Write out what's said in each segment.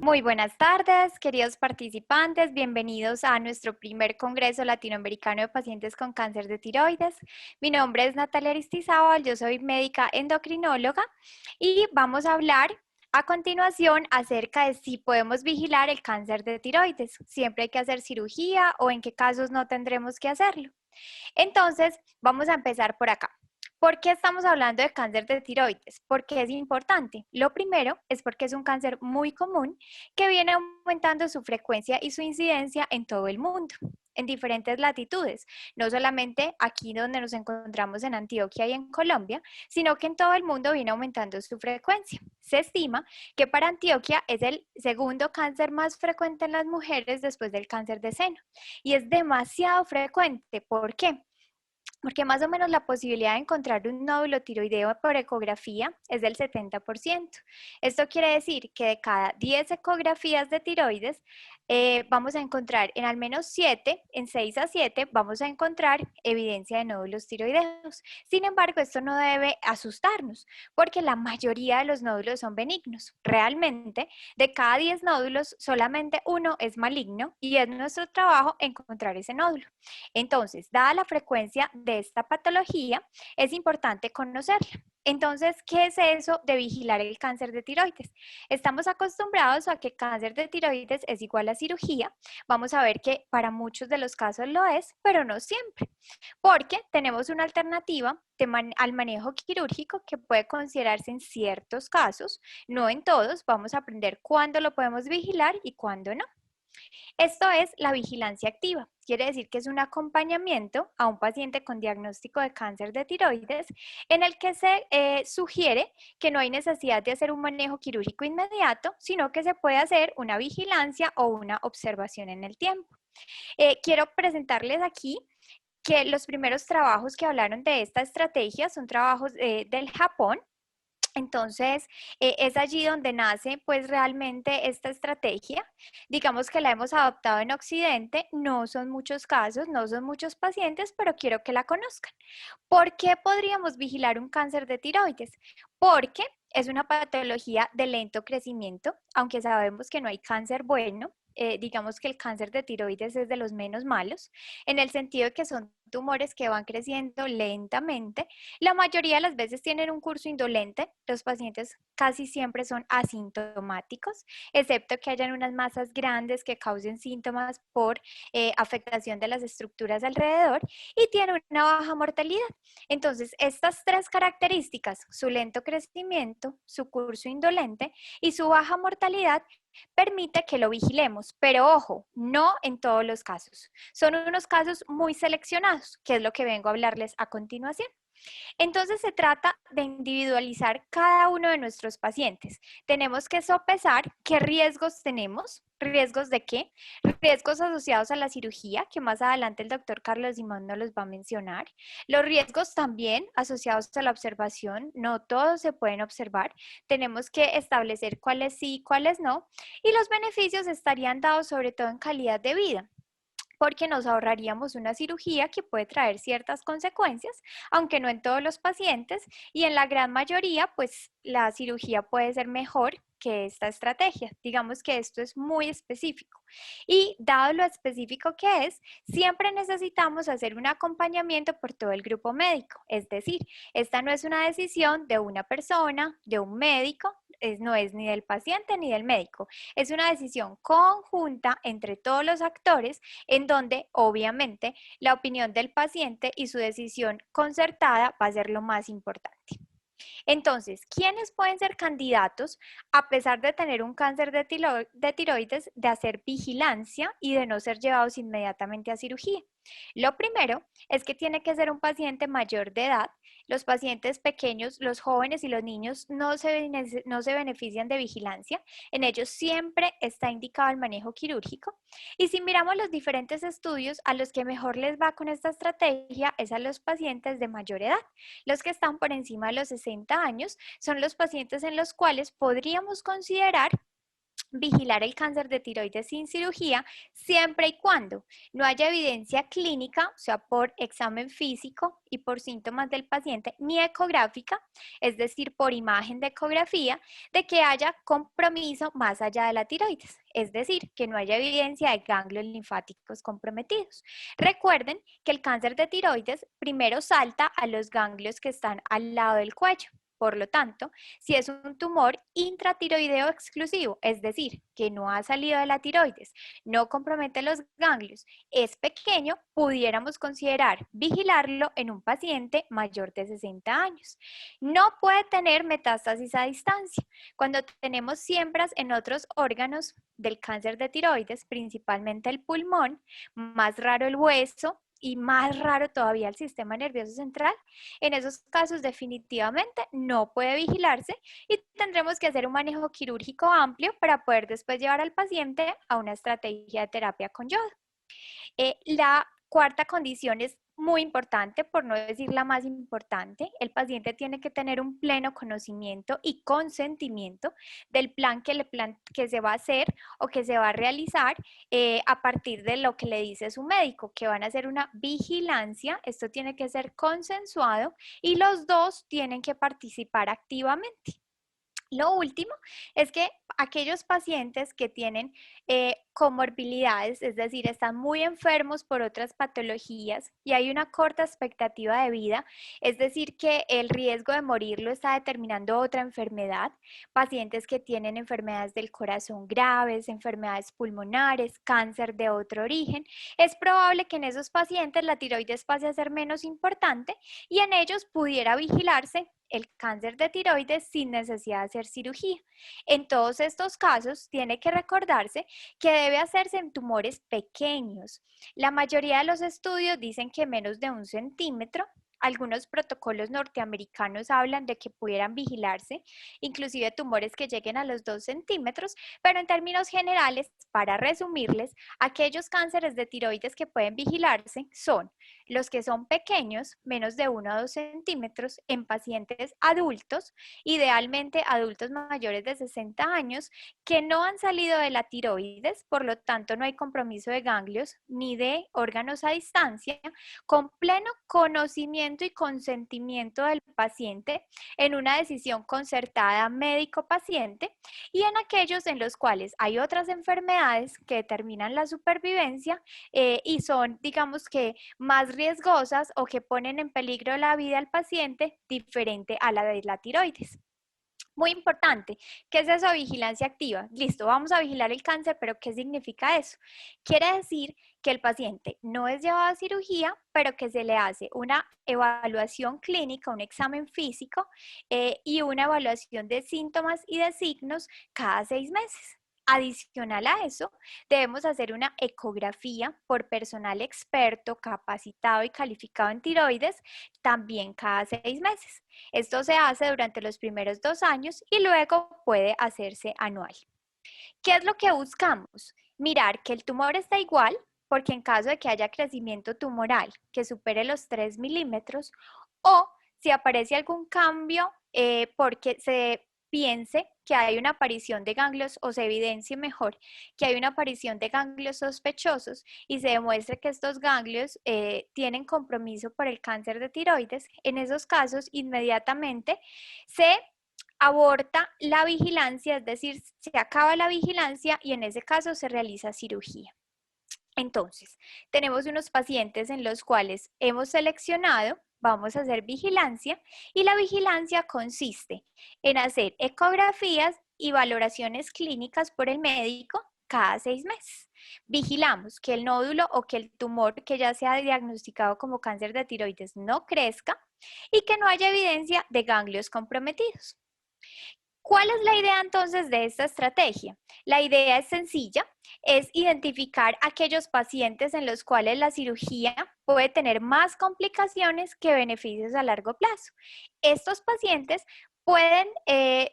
Muy buenas tardes, queridos participantes. Bienvenidos a nuestro primer Congreso Latinoamericano de Pacientes con Cáncer de Tiroides. Mi nombre es Natalia Aristizábal, yo soy médica endocrinóloga y vamos a hablar a continuación acerca de si podemos vigilar el cáncer de tiroides. Siempre hay que hacer cirugía o en qué casos no tendremos que hacerlo. Entonces, vamos a empezar por acá. ¿Por qué estamos hablando de cáncer de tiroides? Porque es importante. Lo primero es porque es un cáncer muy común que viene aumentando su frecuencia y su incidencia en todo el mundo, en diferentes latitudes, no solamente aquí donde nos encontramos en Antioquia y en Colombia, sino que en todo el mundo viene aumentando su frecuencia. Se estima que para Antioquia es el segundo cáncer más frecuente en las mujeres después del cáncer de seno y es demasiado frecuente. ¿Por qué? Porque más o menos la posibilidad de encontrar un nódulo tiroideo por ecografía es del 70%. Esto quiere decir que de cada 10 ecografías de tiroides vamos a encontrar en al menos 7, en 6 a 7, vamos a encontrar evidencia de nódulos tiroideos. Sin embargo, esto no debe asustarnos, porque la mayoría de los nódulos son benignos. Realmente, de cada 10 nódulos, solamente uno es maligno y es nuestro trabajo encontrar ese nódulo. Entonces, dada la frecuencia de esta patología, es importante conocerla. Entonces, ¿qué es eso de vigilar el cáncer de tiroides? Estamos acostumbrados a que cáncer de tiroides es igual a cirugía. Vamos a ver que para muchos de los casos lo es, pero no siempre, porque tenemos una alternativa al manejo quirúrgico que puede considerarse en ciertos casos, no en todos. Vamos a aprender cuándo lo podemos vigilar y cuándo no. Esto es la vigilancia activa. Quiere decir que es un acompañamiento a un paciente con diagnóstico de cáncer de tiroides en el que se sugiere que no hay necesidad de hacer un manejo quirúrgico inmediato, sino que se puede hacer una vigilancia o una observación en el tiempo. Quiero presentarles aquí que los primeros trabajos que hablaron de esta estrategia son trabajos del Japón. Entonces, es allí donde nace pues realmente esta estrategia. Digamos que la hemos adoptado en Occidente, no son muchos casos, no son muchos pacientes, pero quiero que la conozcan. ¿Por qué podríamos vigilar un cáncer de tiroides? Porque es una patología de lento crecimiento, aunque sabemos que no hay cáncer bueno. Digamos que el cáncer de tiroides es de los menos malos, en el sentido de que son tumores que van creciendo lentamente. La mayoría de las veces tienen un curso indolente, los pacientes casi siempre son asintomáticos, excepto que hayan unas masas grandes que causen síntomas por afectación de las estructuras alrededor y tienen una baja mortalidad. Entonces, estas tres características, su lento crecimiento, su curso indolente y su baja mortalidad, permite que lo vigilemos, pero ojo, no en todos los casos. Son unos casos muy seleccionados, que es lo que vengo a hablarles a continuación. Entonces se trata de individualizar cada uno de nuestros pacientes. Tenemos que sopesar qué riesgos tenemos. ¿Riesgos de qué? Riesgos asociados a la cirugía, que más adelante el doctor Carlos Simón nos los va a mencionar. Los riesgos también asociados a la observación, no todos se pueden observar. Tenemos que establecer cuáles sí y cuáles no. Y los beneficios estarían dados sobre todo en calidad de vida, porque nos ahorraríamos una cirugía que puede traer ciertas consecuencias, aunque no en todos los pacientes, y en la gran mayoría, pues la cirugía puede ser mejor que esta estrategia. Digamos que esto es muy específico. Y dado lo específico que es, siempre necesitamos hacer un acompañamiento por todo el grupo médico. Es decir, esta no es una decisión de una persona, de un médico, no es ni del paciente ni del médico. Es una decisión conjunta entre todos los actores en donde obviamente la opinión del paciente y su decisión concertada va a ser lo más importante. Entonces, ¿quiénes pueden ser candidatos a pesar de tener un cáncer de tiroides, de hacer vigilancia y de no ser llevados inmediatamente a cirugía? Lo primero es que tiene que ser un paciente mayor de edad. Los pacientes pequeños, los jóvenes y los niños no se benefician de vigilancia. En ellos siempre está indicado el manejo quirúrgico. Y si miramos los diferentes estudios, a los que mejor les va con esta estrategia es a los pacientes de mayor edad. Los que están por encima de los 60 años son los pacientes en los cuales podríamos considerar vigilar el cáncer de tiroides sin cirugía siempre y cuando no haya evidencia clínica, o sea, por examen físico y por síntomas del paciente, ni ecográfica, es decir, por imagen de ecografía, de que haya compromiso más allá de la tiroides, es decir, que no haya evidencia de ganglios linfáticos comprometidos. Recuerden que el cáncer de tiroides primero salta a los ganglios que están al lado del cuello. Por lo tanto, si es un tumor intratiroideo exclusivo, es decir, que no ha salido de la tiroides, no compromete los ganglios, es pequeño, pudiéramos considerar vigilarlo en un paciente mayor de 60 años. No puede tener metástasis a distancia. Cuando tenemos siembras en otros órganos del cáncer de tiroides, principalmente el pulmón, más raro el hueso, y más raro todavía el sistema nervioso central, en esos casos definitivamente no puede vigilarse y tendremos que hacer un manejo quirúrgico amplio para poder después llevar al paciente a una estrategia de terapia con yodo. La cuarta condición es muy importante, por no decir la más importante. El paciente tiene que tener un pleno conocimiento y consentimiento del plan que se va a hacer o que se va a realizar a partir de lo que le dice su médico, que van a hacer una vigilancia. Esto tiene que ser consensuado y los dos tienen que participar activamente. Lo último es que aquellos pacientes que tienen comorbilidades, es decir, están muy enfermos por otras patologías y hay una corta expectativa de vida, es decir, que el riesgo de morir lo está determinando otra enfermedad, pacientes que tienen enfermedades del corazón graves, enfermedades pulmonares, cáncer de otro origen, es probable que en esos pacientes la tiroides pase a ser menos importante y en ellos pudiera vigilarse el cáncer de tiroides sin necesidad de hacer cirugía. En todos estos casos, tiene que recordarse que debe hacerse en tumores pequeños. La mayoría de los estudios dicen que menos de 1 centímetro. Algunos protocolos norteamericanos hablan de que pudieran vigilarse, inclusive tumores que lleguen a los 2 centímetros, pero en términos generales, para resumirles, aquellos cánceres de tiroides que pueden vigilarse son los que son pequeños, menos de 1 a 2 centímetros, en pacientes adultos, idealmente adultos mayores de 60 años, que no han salido de la tiroides, por lo tanto no hay compromiso de ganglios ni de órganos a distancia, con pleno conocimiento y consentimiento del paciente en una decisión concertada médico-paciente y en aquellos en los cuales hay otras enfermedades que determinan la supervivencia y son, digamos que, más riesgosas o que ponen en peligro la vida del paciente diferente a la de la tiroides. Muy importante, ¿qué es eso de vigilancia activa? Listo, vamos a vigilar el cáncer, pero ¿qué significa eso? Quiere decir que el paciente no es llevado a cirugía, pero que se le hace una evaluación clínica, un examen físico y una evaluación de síntomas y de signos cada 6 meses. Adicional a eso, debemos hacer una ecografía por personal experto, capacitado y calificado en tiroides también cada 6 meses. Esto se hace durante los primeros 2 años y luego puede hacerse anual. ¿Qué es lo que buscamos? Mirar que el tumor está igual, porque en caso de que haya crecimiento tumoral que supere los 3 milímetros o si aparece algún cambio porque se piense que hay una aparición de ganglios o se evidencie mejor que hay una aparición de ganglios sospechosos y se demuestre que estos ganglios tienen compromiso por el cáncer de tiroides, en esos casos inmediatamente se aborta la vigilancia, es decir, se acaba la vigilancia y en ese caso se realiza cirugía. Entonces, tenemos unos pacientes en los cuales hemos seleccionado, vamos a hacer vigilancia y la vigilancia consiste en hacer ecografías y valoraciones clínicas por el médico cada 6 meses. Vigilamos que el nódulo o que el tumor que ya se ha diagnosticado como cáncer de tiroides no crezca y que no haya evidencia de ganglios comprometidos. ¿Cuál es la idea entonces de esta estrategia? La idea es sencilla, es identificar aquellos pacientes en los cuales la cirugía puede tener más complicaciones que beneficios a largo plazo. Estos pacientes pueden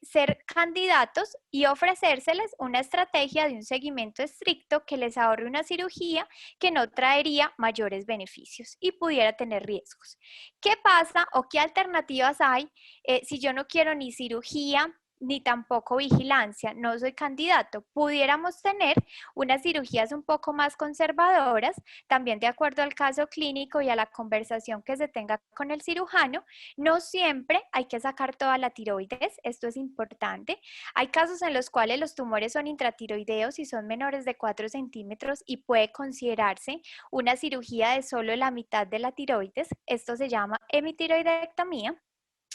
ser candidatos y ofrecérseles una estrategia de un seguimiento estricto que les ahorre una cirugía que no traería mayores beneficios y pudiera tener riesgos. ¿Qué pasa o qué alternativas hay si yo no quiero ni cirugía ni tampoco vigilancia, no soy candidato. Pudiéramos tener unas cirugías un poco más conservadoras, también de acuerdo al caso clínico y a la conversación que se tenga con el cirujano. No siempre hay que sacar toda la tiroides, esto es importante. Hay casos en los cuales los tumores son intratiroideos y son menores de 4 centímetros y puede considerarse una cirugía de solo la mitad de la tiroides. Esto se llama hemitiroidectomía.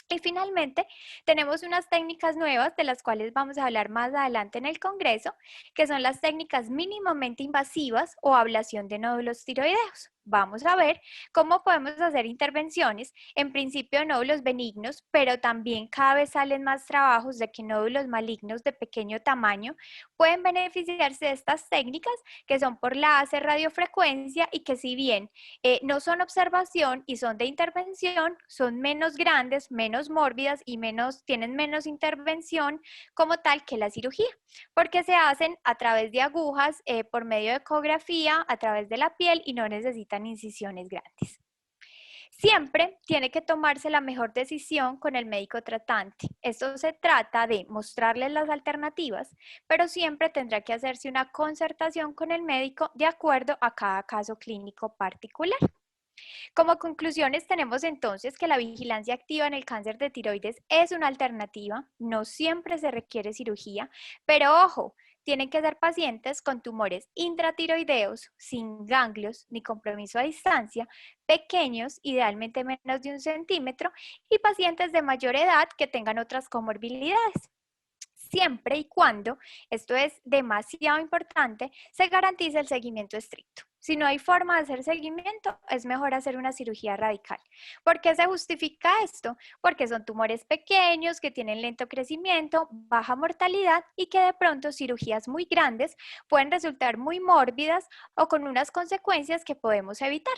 Y finalmente, tenemos unas técnicas nuevas de las cuales vamos a hablar más adelante en el Congreso, que son las técnicas mínimamente invasivas o ablación de nódulos tiroideos. Vamos a ver cómo podemos hacer intervenciones, en principio nódulos benignos, pero también cada vez salen más trabajos de que nódulos malignos de pequeño tamaño pueden beneficiarse de estas técnicas que son por láser, radiofrecuencia y que si bien no son observación y son de intervención, son menos grandes, menos mórbidas y tienen menos intervención como tal que la cirugía, porque se hacen a través de agujas, por medio de ecografía, a través de la piel y no necesitan incisiones grandes. Siempre tiene que tomarse la mejor decisión con el médico tratante. Esto se trata de mostrarles las alternativas, pero siempre tendrá que hacerse una concertación con el médico de acuerdo a cada caso clínico particular. Como conclusiones tenemos entonces que la vigilancia activa en el cáncer de tiroides es una alternativa, no siempre se requiere cirugía, pero ojo, tienen que ser pacientes con tumores intratiroideos, sin ganglios ni compromiso a distancia, pequeños, idealmente menos de 1 centímetro, y pacientes de mayor edad que tengan otras comorbilidades. Siempre y cuando, esto es demasiado importante, se garantice el seguimiento estricto. Si no hay forma de hacer seguimiento, es mejor hacer una cirugía radical. ¿Por qué se justifica esto? Porque son tumores pequeños que tienen lento crecimiento, baja mortalidad y que de pronto cirugías muy grandes pueden resultar muy mórbidas o con unas consecuencias que podemos evitar.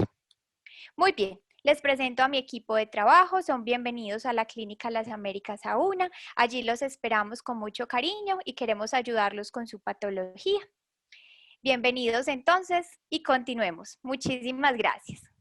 Muy bien, les presento a mi equipo de trabajo, son bienvenidos a la Clínica Las Américas A1, allí los esperamos con mucho cariño y queremos ayudarlos con su patología. Bienvenidos entonces y continuemos. Muchísimas gracias.